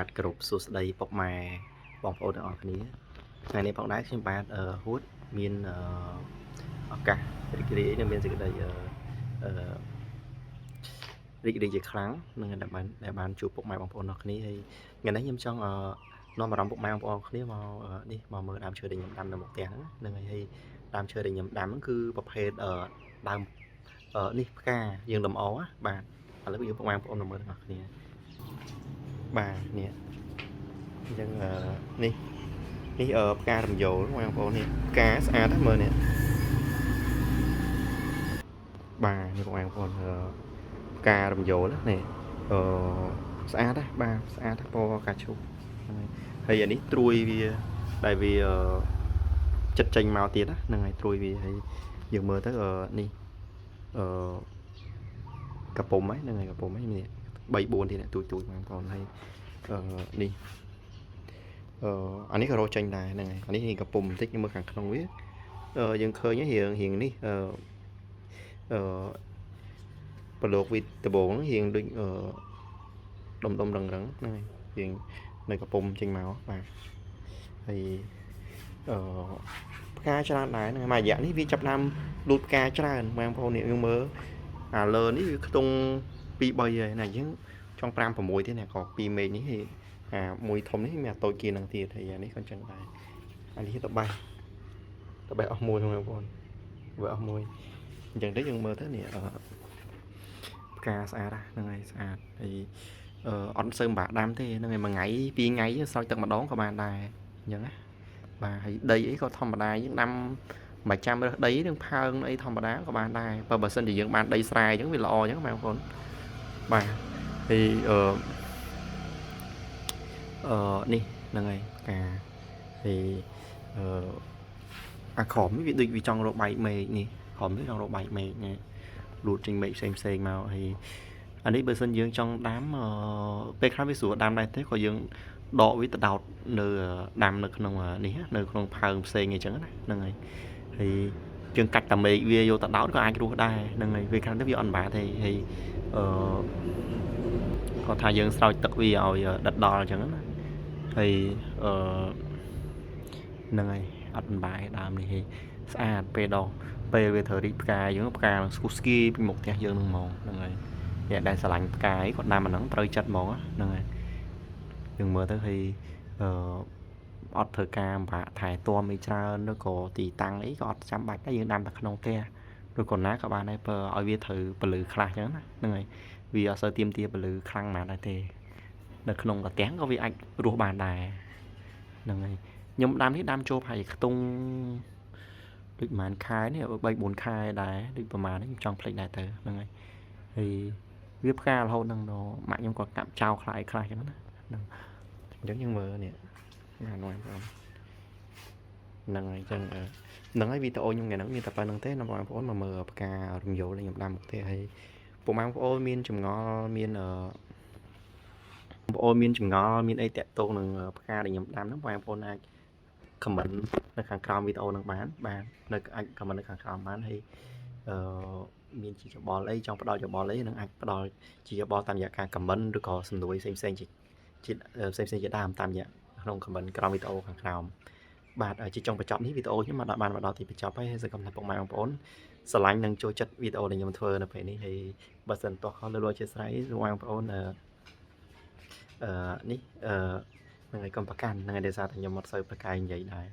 បាទគោរពសួស្តីពុកម៉ែបងប្អូនទាំងអស់គ្នាថ្ងៃនេះផងដែរខ្ញុំបាទហួតមានឱកាសរីករាយនិងមានសេចក្តីរីករាយជាខ្លាំងនឹងដែលបានជួបពុកម៉ែបងប្អូនទាំងអស់គ្នាហើយថ្ងៃនេះខ្ញុំចង់នាំអារម្មណ៍ពុកម៉ែបងប្អូនគ្នាមកនេះមកមើលដើមឈើដែលខ្ញុំដាំនៅមុខផ្ទះហ្នឹងហើយដើមឈើដែលខ្ញុំដាំហ្នឹងគឺប្រភេទដើមនេះផ្កាយើងលម្អបាទឥឡូវយើងពុកម៉ែបងប្អូនមកមើលទាំងអស់គ្នាបាទនេះអញ្ចឹងនេះផ្ការំយោលបងប្អូននេះផ្កាស្អាតណាស់មើលនេះបាទនេះបងប្អូនផ្ការំយោលនេះស្អាតណាស់បាទស្អាតពណ៌កាឈូកហើយអានេះត្រួយវាដែលវាចិត្តចេញមកទៀតហ្នឹងហើយត្រួយវាហើយយើងមើលទៅនេះកពុំហ្នឹងហើយកពុំហ្នឹងនេះ3 4ទៀតទូចបងប្អូនហើយនេះអានេះក៏រកចេញដែរហ្នឹងហើយអានេះកំពុំបន្តិចមើលខាងក្នុងវាយើងឃើញរៀងនេះប្រឡូកវីដបងរៀងដូចដុំរឹងហ្នឹងហើយរៀងនៅកំពុំចេញមកបាទហើយផ្កាច្រើនដែរហ្នឹងមួយរយៈនេះវាចាប់ដើមលូតផ្កាច្រើនបងប្អូននេះយើងមើលអាលើនេះវាខ្ទង់2 3ហើយណាយើងចង់5 6ទៀតណាក៏2មេឃនេះមួយធំនេះមានអាតូចជាងនឹងទៀតហើយអានេះក៏ចឹងដែរអានេះតបេះអស់មួយបងប្អូនវាអស់មួយអញ្ចឹងទៅយើងមើលទៅនេះផ្កាស្អាតហ្នឹងហើយស្អាតហើយអត់សូវពិបាកដាំទេហ្នឹងហើយមួយថ្ងៃ 2 ថ្ងៃស្រោចទឹកម្ដងក៏បានដែរអញ្ចឹងណាបាទហើយដីអីក៏ធម្មតាយើងដាំមិនចាំរើសដីនឹងផើងអីធម្មតាក៏បានដែរបើសិនជាយើងបានដីស្រែអញ្ចឹងវាល្អអញ្ចឹងបងប្អូនបាទហើយនេះហ្នឹងហើយផ្កាហើយអាក្រមវាដូចវាចង់រកបែកមេឃនេះក្រមវាចង់រកបែកមេឃនេះលូតចេញមេឃផ្សេងមកហើយអានេះបើសិនយើងចង់ដាំពេលខ្លះវាស្រួលដាំដែរទេក៏យើងដកវាទៅដោតនៅដាំនៅក្នុងនេះនៅក្នុងផើងផ្សេងអីចឹងណាហ្នឹងហើយហើយយើងកាច់តាមេឃវាយកទៅដោតក៏អាចរស់ដែរហ្នឹងហើយពេលខ្លះទៅវាអត់បាទេហើយគាត់ថាយើងស្រោចទឹកវាឲ្យដិតដល់អញ្ចឹងណាហើយហ្នឹងហើយអត់បាយដើមនេះស្អាតពេលវាត្រូវរីកផ្កាយើងផ្កាស្គូស្គីពីមុខផ្ទះយើងនឹងមកហ្នឹងហើយអ្នកដែលស្រឡាញ់ផ្កាអីគាត់ដាំអាហ្នឹងត្រូវចិត្តហ្មងហ្នឹងហើយយើងមើលទៅហើយអត់ធ្វើការបាក់ថែទាំអីច្រើនឬក៏ទីតាំងអីក៏អត់ចាំបាច់ដែរយើងដាំតែក្នុងផ្ទះឬក៏ណាក៏បានដែរបើឲ្យវាត្រូវពលឺខ្លះអញ្ចឹងណាហ្នឹងហើយវាអត់សូវទាមទារពលឺខ្លាំងណាស់ដែរទេនៅក្នុងប្រទាំងក៏វាអាចរស់បានដែរហ្នឹងហើយខ្ញុំដាំនេះដាំចូលប្រហែលខ្ទង់ដូចប្រហែលខែនេះ3 4 ខែដែរដូចប្រហែលនេះខ្ញុំចង់ផ្លេចដែរទៅហ្នឹងហើយហើយវាផ្ការរហូតនឹងម៉ាក់ខ្ញុំក៏កាប់ចោលខ្លះអញ្ចឹងណាហ្នឹងអញ្ចឹងយើងមើលនេះណាស់ហ្នឹងហើយអញ្ចឹងហ្នឹងហើយវីដេអូខ្ញុំថ្ងៃហ្នឹងមានតែប៉ុណ្្នឹងទេបងប្អូនមកមើលផ្ការំយោលខ្ញុំដាំមុខទេហើយពុកម៉ែបងប្អូនមានចម្ងល់មានបងប្អូនមានចម្ងល់មានអីតាក់ទងនឹងផ្កាដែលខ្ញុំដាំហ្នឹងបងប្អូនអាចខមមិននៅខាងក្រោមវីដេអូហ្នឹងបាននៅអាចខមមិននៅខាងក្រោមបានហើយមានជាយោបល់អីចង់ផ្ដល់យោបល់អីនឹងអាចផ្ដល់ជាយោបល់តាមរយៈការខមមិនឬក៏សំណួរផ្សេងជាដើមតាមរយៈក្នុងខមមិនក្រោមវីដេអូខាងក្រោមបាទជាចុងបញ្ចប់នេះវីដេអូខ្ញុំបានមកដល់ទីបញ្ចប់ហើយសង្ឃឹមថាពុកម៉ែបងប្អូនស្រឡាញ់និងចូលចិត្តវីដេអូដែលខ្ញុំធ្វើនៅពេលនេះហើយបើសិនតោះខលលួចជាស្រ័យបងប្អូននេះហ្នឹងហើយកុំប្រកាន់ហ្នឹងហើយដោយសារតែខ្ញុំអត់សូវប្រកែកនិយាយដែរ